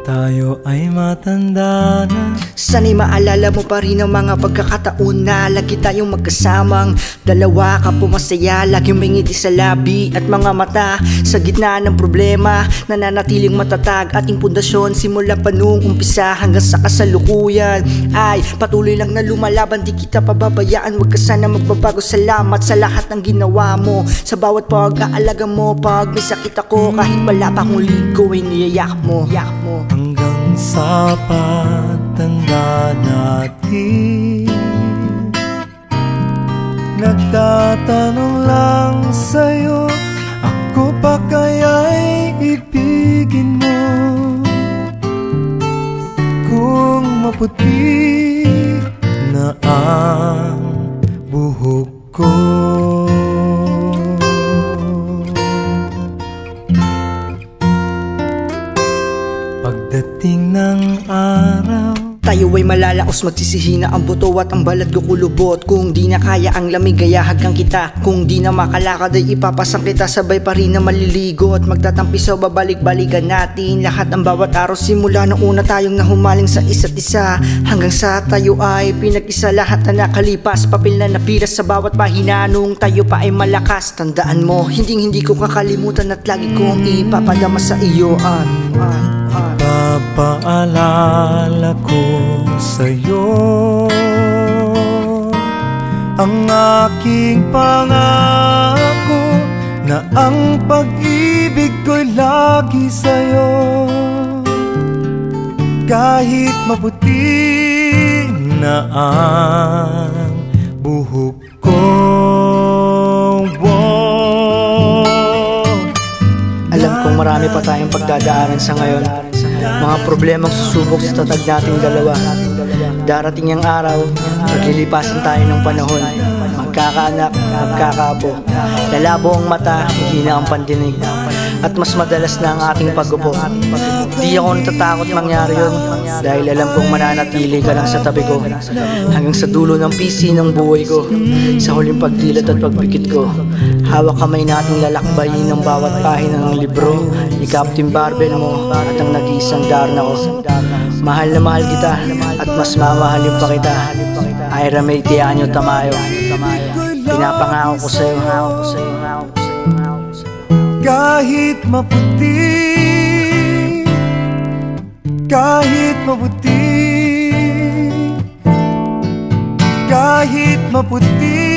tayo ay matanda na. Sana'y maalala mo pa rin ang mga pagkakataon na lagi tayong magkasamang dalawa, ka pumasaya, laging may ngiti sa labi at mga mata. Sa gitna ng problema, nananatiling matatag ating pundasyon. Simula pa nung umpisa hanggang sa kasalukuyan ay patuloy lang na lumalaban, di kita pababayaan. Huwag ka sana magbabago, salamat sa lahat ng ginawa mo, sa bawat pag-aalaga mo. Pag may sakit ako, kahit wala pa akong ligo, ay niyayakap mo. Hanggang sa pagtanda natin, nagtatanong lang sa'yo, ako pa kaya'y ibigin mo? Kung maputi na ang buhok ko, pagdating ng araw, tayo ay malalaos, magsisihina ang buto at ang balat kukulubot. Kung di na kaya ang lamig, ay hahagang kita. Kung di na makalakad, ay ipapasang kita. Sabay pa rin na maliligo at magtatampisaw, babalik-balikan natin lahat ng bawat araw. Simula nung una tayong nahumaling sa isa't isa, hanggang sa tayo ay pinag-isa. Lahat na nakalipas, papel na napiras sa bawat pahina. Nung tayo pa ay malakas, tandaan mo, hindi ko kakalimutan at lagi kong ipapadama sa iyo. Papaalala ko sa'yo ang aking pangako, na ang pag-ibig ko'y lagi sa'yo. Kahit maputi na ang buhok ko. Alam kong marami pa tayong pagdadaanan sa ngayon, mga problemang susubok sa tatag nating dalawa. Darating ang araw, maglilipasan tayo ng panahon, magkakaanak, magkakaapo, lalabo ang mata, hihina ang pandinig, at mas madalas na ang ating pag-upo. Di ako natatakot mangyari yun, dahil alam kong mananatili ka lang sa tabi ko hanggang sa dulo ng pisi ng buhay ko. Sa huling pagdilat at pagpikit ko, hawak kamay nating lalakbayin ng bawat pahina ng libro ni Captain Barbell mo at ang nag-iisang Darna ko. Mahal na mahal kita at mas mamahalin pa kita, Ira May Tianyo Tamayo. Pinapangako ko sa'yo, kahit maputi, kahit maputi, kahit maputi,